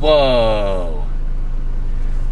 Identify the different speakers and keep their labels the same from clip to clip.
Speaker 1: Whoa.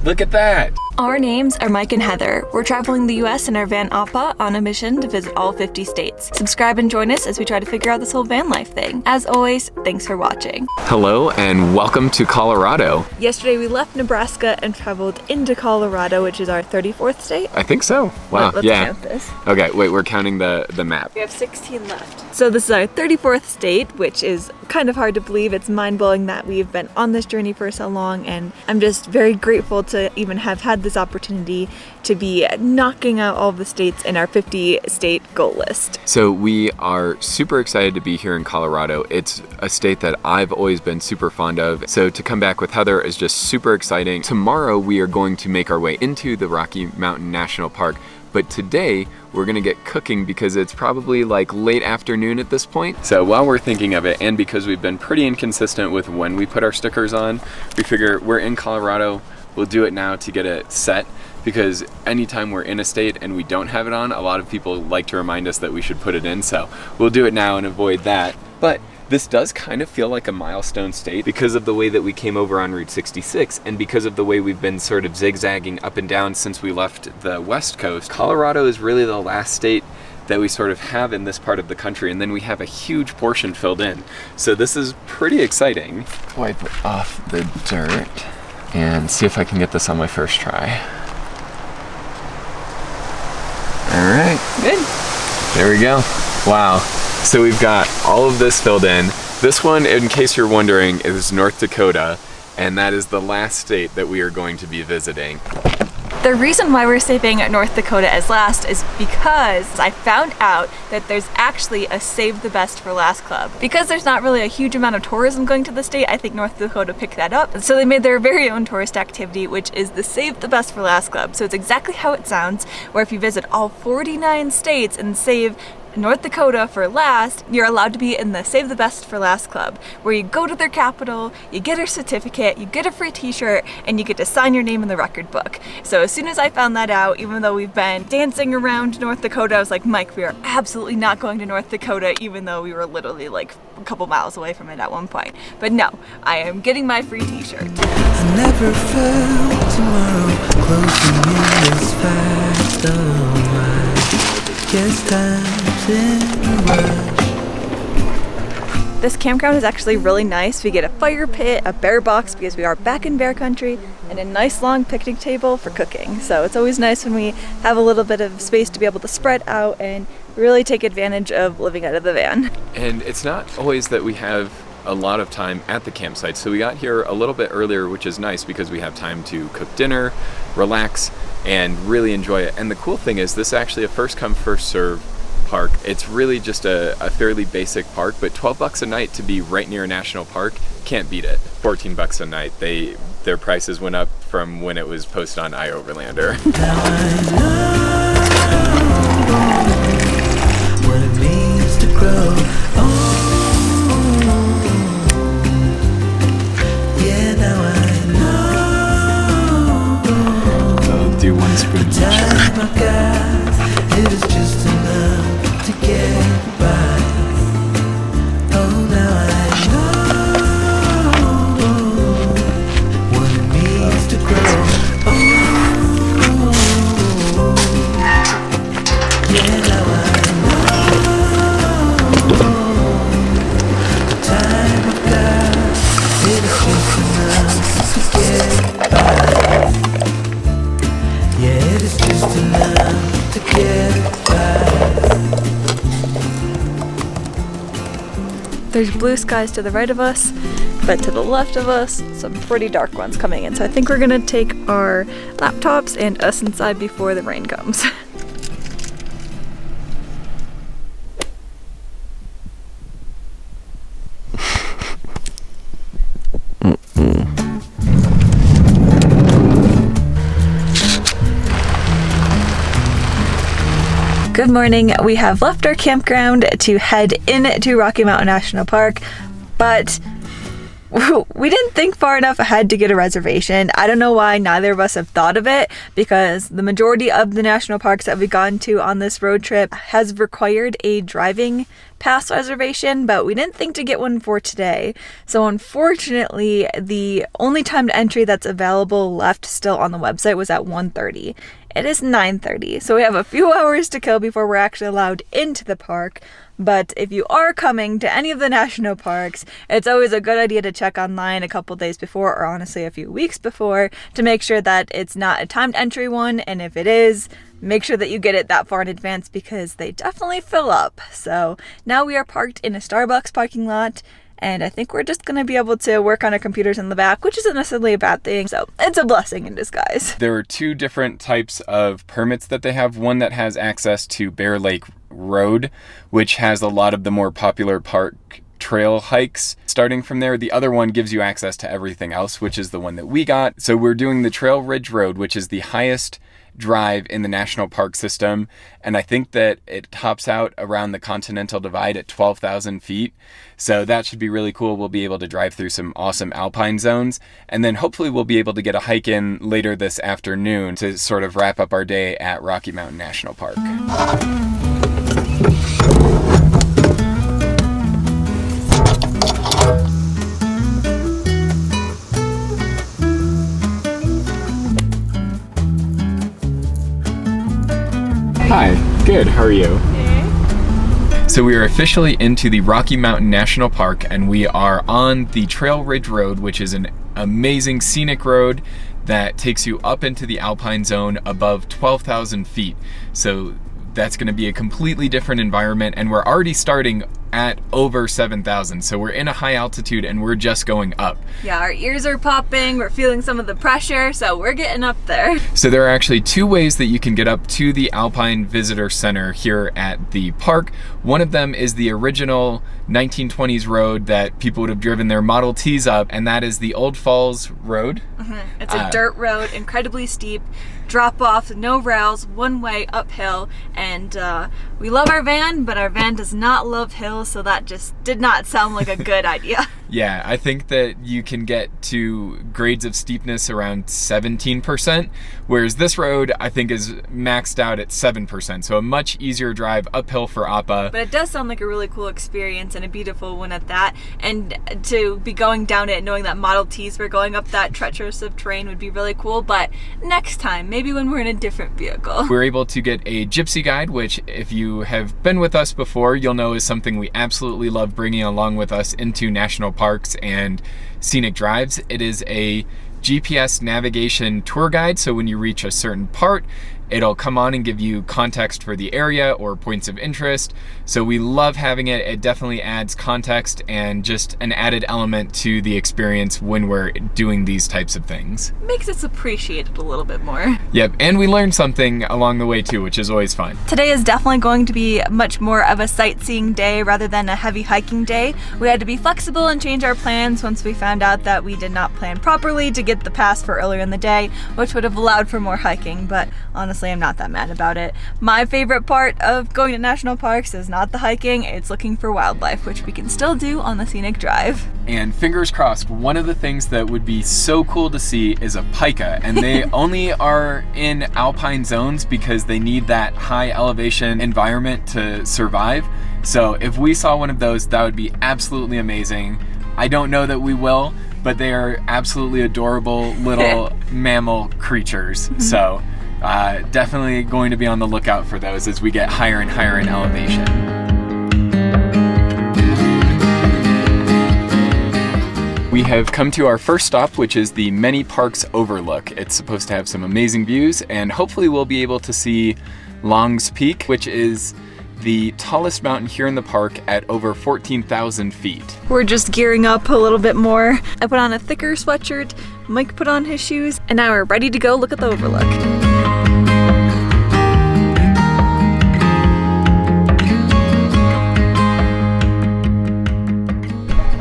Speaker 1: Look at that.
Speaker 2: Our names are Mike and Heather. We're traveling the US in our van Appa on a mission to visit all 50 states. Subscribe and join us as we try to figure out this whole van life thing. As always, thanks for watching.
Speaker 1: Hello and welcome to Colorado.
Speaker 2: Yesterday we left Nebraska and traveled into Colorado, which is our 34th state.
Speaker 1: I think so. Wow,
Speaker 2: Let's
Speaker 1: yeah.
Speaker 2: count this.
Speaker 1: Okay, wait, we're counting the map.
Speaker 2: We have 16 left. So this is our 34th state, which is kind of hard to believe. It's mind-blowing that we've been on this journey for so long, and I'm just very grateful to even have had this opportunity to be knocking out all of the states in our 50-state goal list.
Speaker 1: So we are super excited to be here in Colorado. It's a state that I've always been super fond of. So to come back with Heather is just super exciting. Tomorrow we are going to make our way into the Rocky Mountain National Park. But today we're gonna get cooking because it's probably like late afternoon at this point. So while we're thinking of it, and because we've been pretty inconsistent with when we put our stickers on, we figure we're in Colorado, we'll do it now to get it set, because anytime we're in a state and we don't have it on, a lot of people like to remind us that we should put it in, so we'll do it now and avoid that. But this does kind of feel like a milestone state because of the way that we came over on Route 66 and because of the way we've been sort of zigzagging up and down since we left the West Coast. Colorado is really the last state that we sort of have in this part of the country, and then we have a huge portion filled in. So this is pretty exciting. Wipe off the dirt and see if I can get this on my first try. All right, good. There we go. Wow. So we've got all of this filled in. This one, in case you're wondering, is North Dakota, and that is the last state that we are going to be visiting.
Speaker 2: The reason why we're saving North Dakota as last is because I found out that there's actually a Save the Best for Last club. Because there's not really a huge amount of tourism going to the state, I think North Dakota picked that up. So they made their very own tourist activity, which is the Save the Best for Last club. So it's exactly how it sounds, where if you visit all 49 states and save North Dakota for last, you're allowed to be in the Save the Best for Last club, where you go to their capital, you get a certificate, you get a free t-shirt, and you get to sign your name in the record book. So as soon as I found that out, even though we've been dancing around North Dakota, I was like, Mike, we are absolutely not going to North Dakota, even though we were literally like a couple miles away from it at one point. But no, I am getting my free t-shirt.
Speaker 3: I never felt tomorrow closing in this fast, guess time's in a rush.
Speaker 2: This campground is actually really nice. We get a fire pit, a bear box because we are back in bear country, and a nice long picnic table for cooking. So it's always nice when we have a little bit of space to be able to spread out and really take advantage of living out of the van.
Speaker 1: And it's not always that we have a lot of time at the campsite. So we got here a little bit earlier, which is nice because we have time to cook dinner, relax, and really enjoy it. And the cool thing is this is actually a first come, first serve park. It's really just a fairly basic park, but 12 bucks a night to be right near a national park, can't beat it. 14 bucks a night. Their prices went up from when it was posted on iOverlander.
Speaker 3: Now I know what it means to grow. Yeah, now I know.
Speaker 1: So do one spoon each.
Speaker 3: Time I got, it is just enough to get by. Oh, now I know what it means to grow. Yeah, now I know the time I got, it is just enough to get by. Yeah, it is just enough to get by.
Speaker 2: There's blue skies to the right of us, but to the left of us, some pretty dark ones coming in. So I think we're gonna take our laptops and us inside before the rain comes. Good morning. We have left our campground to head into Rocky Mountain National Park, but we didn't think far enough ahead to get a reservation. I don't know why neither of us have thought of it, because the majority of the national parks that we've gone to on this road trip has required a driving pass reservation, but we didn't think to get one for today. So unfortunately, the only timed entry that's available left still on the website was at 1:30. It is 9:30, so we have a few hours to kill before we're actually allowed into the park. But if you are coming to any of the national parks, it's always a good idea to check online a couple days before, or honestly a few weeks before, to make sure that it's not a timed entry one, and if it is, make sure that you get it that far in advance because they definitely fill up. So now we are parked in a Starbucks parking lot, and I think we're just going to be able to work on our computers in the back, which isn't necessarily a bad thing, so it's a blessing in disguise.
Speaker 1: There are two different types of permits that they have. One that has access to Bear Lake Road, which has a lot of the more popular park trail hikes starting from there. The other one gives you access to everything else, which is the one that we got. So we're doing the Trail Ridge Road, which is the highest drive in the national park system, and I think that it tops out around the Continental Divide at 12,000 feet, so that should be really cool. We'll be able to drive through some awesome alpine zones, and then hopefully we'll be able to get a hike in later this afternoon to sort of wrap up our day at Rocky Mountain National Park. Hi, good, how are you? Hey. So we are officially into the Rocky Mountain National Park, and we are on the Trail Ridge Road, which is an amazing scenic road that takes you up into the Alpine zone above 12,000 feet. So that's going to be a completely different environment, and we're already starting at over 7,000, so we're in a high altitude and we're just going up.
Speaker 2: Yeah, our ears are popping, we're feeling some of the pressure, so we're getting up there.
Speaker 1: So there are actually two ways that you can get up to the Alpine Visitor Center here at the park. One of them is the original 1920s road that people would have driven their Model Ts up, and that is the Old Falls Road.
Speaker 2: Mm-hmm. It's a dirt road, incredibly steep, drop off, no rails, one way uphill, and we love our van, but our van does not love hills, so that just did not sound like a good idea.
Speaker 1: Yeah, I think that you can get to grades of steepness around 17%, whereas this road I think is maxed out at 7%, so a much easier drive uphill for Appa.
Speaker 2: But it does sound like a really cool experience and a beautiful one at that, and to be going down it knowing that Model Ts were going up that treacherous of terrain would be really cool, but next time, maybe when we're in a different vehicle.
Speaker 1: We're able to get a gypsy guide, which if you have been with us before, you'll know is something we absolutely love bringing along with us into national parks and scenic drives. It is a GPS navigation tour guide, so when you reach a certain part, it'll come on and give you context for the area or points of interest. So we love having it. It definitely adds context and just an added element to the experience when we're doing these types of things.
Speaker 2: Makes us appreciate it a little bit more.
Speaker 1: Yep, and we learned something along the way too, which is always fun.
Speaker 2: Today is definitely going to be much more of a sightseeing day rather than a heavy hiking day. We had to be flexible and change our plans once we found out that we did not plan properly to get the pass for earlier in the day, which would have allowed for more hiking, but honestly, I'm not that mad about it. My favorite part of going to national parks is not the hiking, it's looking for wildlife, which we can still do on the scenic drive.
Speaker 1: And fingers crossed, one of the things that would be so cool to see is a pika, and they only are in alpine zones because they need that high elevation environment to survive. So if we saw one of those, that would be absolutely amazing. I don't know that we will, but they are absolutely adorable little mammal creatures. So definitely going to be on the lookout for those as we get higher and higher in elevation. We have come to our first stop, which is the Many Parks Overlook. It's supposed to have some amazing views, and hopefully we'll be able to see Long's Peak, which is the tallest mountain here in the park at over 14,000 feet.
Speaker 2: We're just gearing up a little bit more. I put on a thicker sweatshirt, Mike put on his shoes, and now we're ready to go look at the overlook.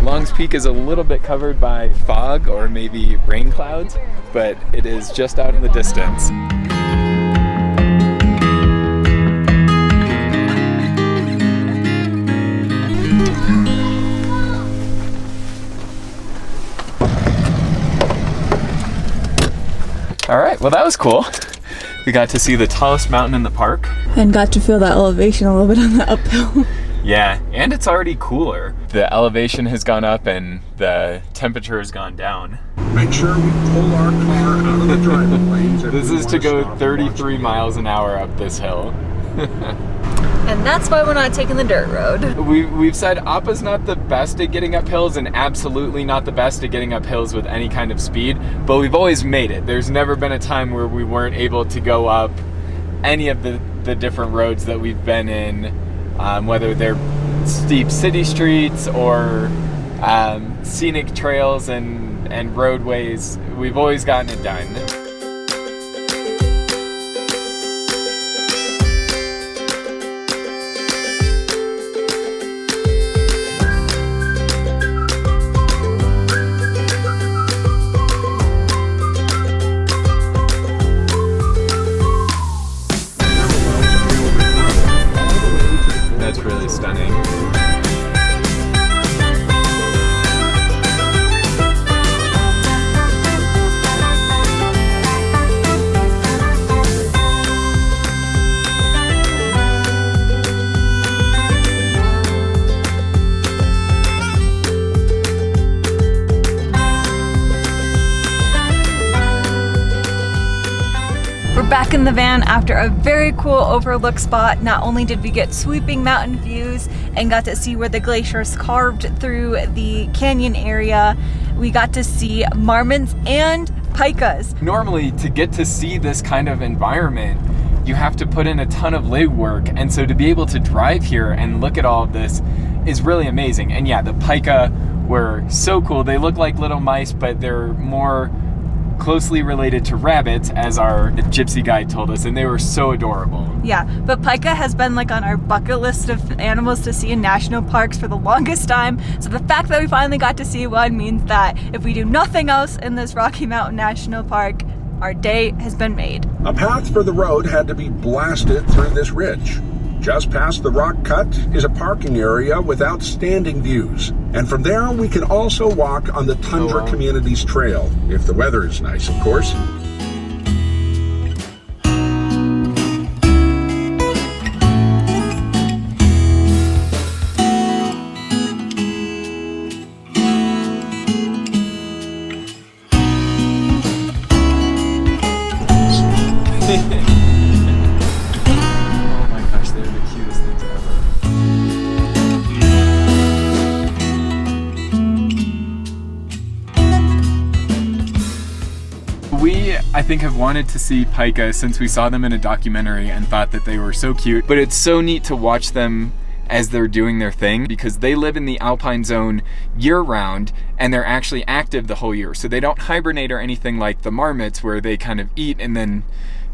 Speaker 1: Long's Peak is a little bit covered by fog or maybe rain clouds, but it is just out in the distance. All right, well that was cool. We got to see the tallest mountain in the park.
Speaker 2: And got to feel that elevation a little bit on the uphill.
Speaker 1: Yeah, and it's already cooler. The elevation has gone up and the temperature has gone down.
Speaker 4: Make sure we pull our car out of the driving lanes.
Speaker 1: This is to go 33 miles an hour up this hill.
Speaker 2: And that's why we're not taking the dirt road.
Speaker 1: We've said Appa's not the best at getting up hills and absolutely not the best at getting up hills with any kind of speed, but we've always made it. There's never been a time where we weren't able to go up any of the different roads that we've been in, whether they're steep city streets or scenic trails and roadways. We've always gotten it done. That's really stunning.
Speaker 2: We're back in the van after a very cool overlook spot. Not only did we get sweeping mountain views and got to see where the glaciers carved through the canyon area, we got to see marmots and pikas.
Speaker 1: Normally, to get to see this kind of environment, you have to put in a ton of legwork, and so to be able to drive here and look at all of this is really amazing. And yeah, the pika were so cool. They look like little mice, but they're more closely related to rabbits, as our gypsy guide told us, and they were so adorable.
Speaker 2: Yeah, but pika has been like on our bucket list of animals to see in national parks for the longest time. So the fact that we finally got to see one means that if we do nothing else in this Rocky Mountain National Park, our day has been made.
Speaker 4: A path for the road had to be blasted through this ridge. Just past the rock cut is a parking area with outstanding views. And from there, we can also walk on the Tundra Communities Trail, if the weather is nice, of course.
Speaker 1: Oh my gosh, they're the cutest things ever. We, I think, have wanted to see pika since we saw them in a documentary and thought that they were so cute. But it's so neat to watch them as they're doing their thing, because they live in the Alpine zone year-round and they're actually active the whole year. So they don't hibernate or anything like the marmots where they kind of eat and then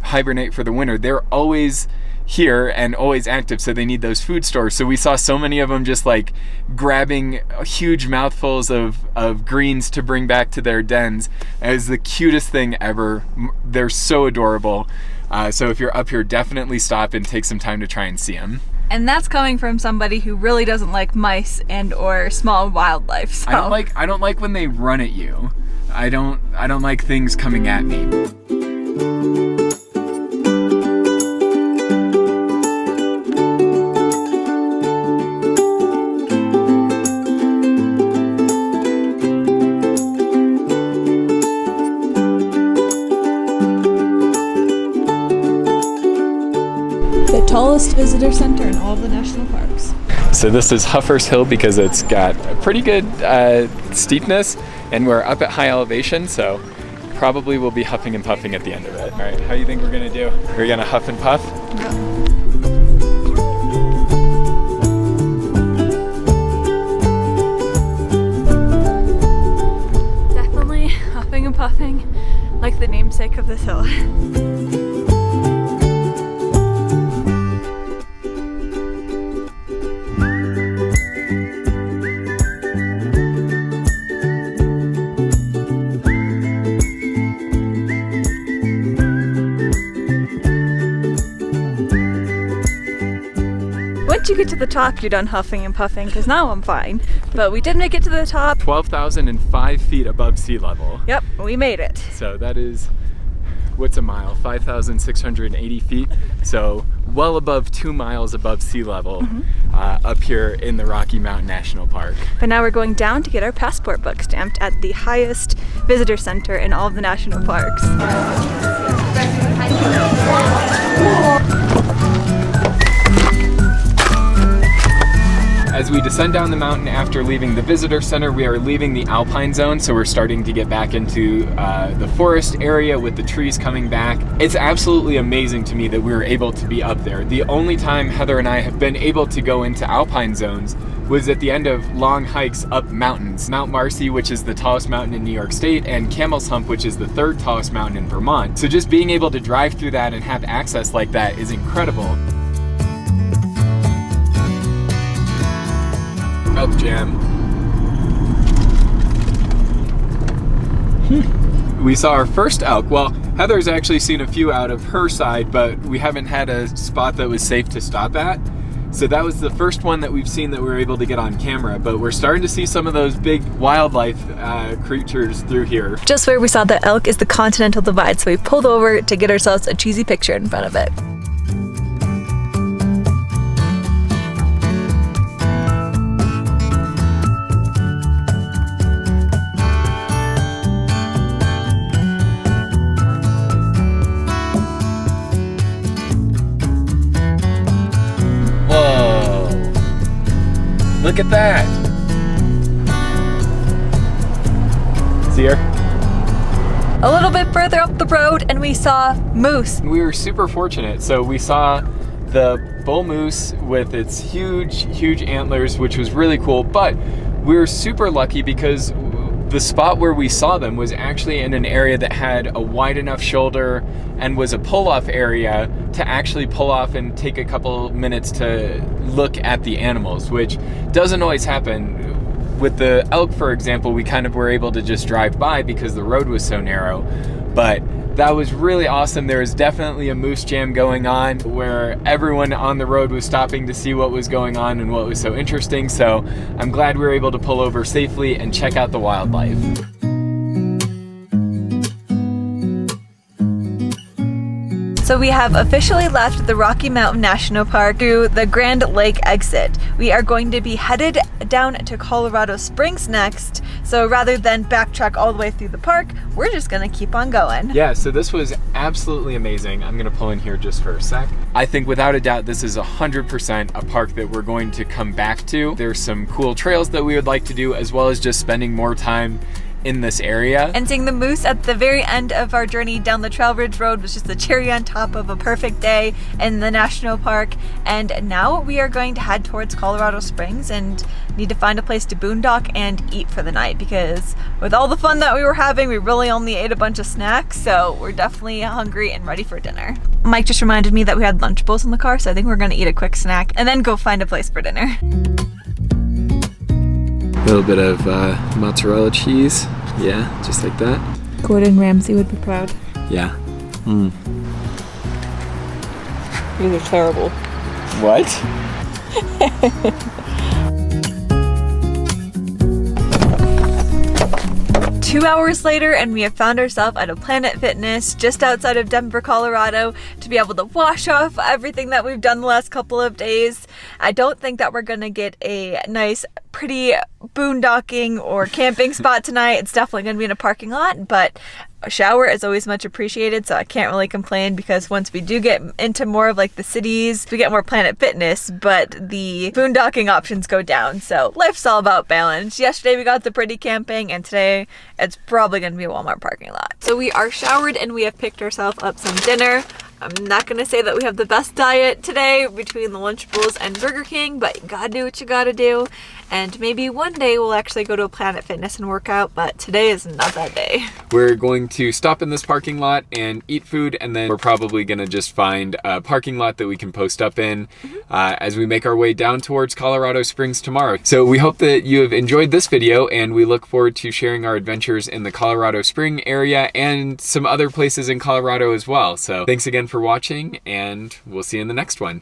Speaker 1: hibernate for the winter. They're always here and always active, so they need those food stores. So we saw so many of them just like grabbing huge mouthfuls of greens to bring back to their dens. It was the cutest thing ever. They're so adorable. So if you're up here, definitely stop and take some time to try and see them.
Speaker 2: And that's coming from somebody who really doesn't like mice and or small wildlife. So.
Speaker 1: I don't like when they run at you. I don't like things coming at me.
Speaker 2: The tallest visitor center in all of the national parks.
Speaker 1: So this is Huffer's Hill because it's got a pretty good steepness, and we're up at high elevation, so probably we'll be huffing and puffing at the end of it. All right, how do you think we're gonna do? Are we gonna huff and puff?
Speaker 2: Definitely huffing and puffing, like the namesake of this hill. Once you get to the top, you're done huffing and puffing, because now I'm fine. But we did make it to the top.
Speaker 1: 12,005 feet above sea level.
Speaker 2: Yep, we made it.
Speaker 1: So that is, what's a mile? 5,680 feet. So well above 2 miles above sea level up here in the Rocky Mountain National Park.
Speaker 2: But now we're going down to get our passport book stamped at the highest visitor center in all of the national parks.
Speaker 1: As we descend down the mountain after leaving the visitor center, we are leaving the Alpine zone, so we're starting to get back into the forest area with the trees coming back. It's absolutely amazing to me that we were able to be up there. The only time Heather and I have been able to go into Alpine zones was at the end of long hikes up mountains. Mount Marcy, which is the tallest mountain in New York State, and Camel's Hump, which is the 3rd tallest mountain in Vermont. So just being able to drive through that and have access like that is incredible. Elk jam. We saw our first elk. Well, Heather's actually seen a few out of her side, but we haven't had a spot that was safe to stop at. So that was the first one that we've seen that we were able to get on camera, but we're starting to see some of those big wildlife creatures through here.
Speaker 2: Just where we saw the elk is the Continental Divide, so we pulled over to get ourselves a cheesy picture in front of it.
Speaker 1: Look at that! See her?
Speaker 2: A little bit further up the road and we saw moose.
Speaker 1: We were super fortunate. So we saw the bull moose with its huge antlers, which was really cool, but we were super lucky because the spot where we saw them was actually in an area that had a wide enough shoulder and was a pull-off area to actually pull off and take a couple minutes to look at the animals, which doesn't always happen. With the elk, for example, we kind of were able to just drive by because the road was so narrow, but that was really awesome. There was definitely a moose jam going on where everyone on the road was stopping to see what was going on and what was so interesting. So I'm glad we were able to pull over safely and check out the wildlife.
Speaker 2: So we have officially left the Rocky Mountain National Park through the Grand Lake exit. We are going to be headed down to Colorado Springs next. So rather than backtrack all the way through the park, we're just gonna keep on going.
Speaker 1: Yeah, so this was absolutely amazing. I'm gonna pull in here just for a sec. I think without a doubt, this is 100% a park that we're going to come back to. There's some cool trails that we would like to do, as well as just spending more time in this area.
Speaker 2: And seeing the moose at the very end of our journey down the Trail Ridge Road was just the cherry on top of a perfect day in the national park. And now we are going to head towards Colorado Springs and need to find a place to boondock and eat for the night, because with all the fun that we were having, we really only ate a bunch of snacks, so we're definitely hungry and ready for dinner. Mike just reminded me that we had Lunchables in the car, so I think we're gonna eat a quick snack and then go find a place for dinner.
Speaker 1: A little bit of mozzarella cheese. Yeah, just like that.
Speaker 2: Gordon Ramsay would be proud.
Speaker 1: Yeah.
Speaker 2: These are terrible.
Speaker 1: What?
Speaker 2: 2 hours later, and we have found ourselves at a Planet Fitness just outside of Denver, Colorado, to be able to wash off everything that we've done the last couple of days. I don't think that we're gonna get a nice, pretty boondocking or camping spot tonight. It's definitely gonna be in a parking lot, but a shower is always much appreciated, so I can't really complain, because once we do get into more of like the cities, we get more Planet Fitness, but the boondocking options go down. So life's all about balance. Yesterday we got the pretty camping, and today it's probably gonna be a Walmart parking lot. So we are showered and we have picked ourselves up some dinner. I'm not gonna say that we have the best diet today between the Lunchables and Burger King, but you gotta do what you gotta do. And maybe one day we'll actually go to a Planet Fitness and work out, but today is not that day.
Speaker 1: We're going to stop in this parking lot and eat food, and then we're probably gonna just find a parking lot that we can post up in as we make our way down towards Colorado Springs tomorrow. So we hope that you have enjoyed this video, and we look forward to sharing our adventures in the Colorado Spring area and some other places in Colorado as well. So thanks again for watching, and we'll see you in the next one.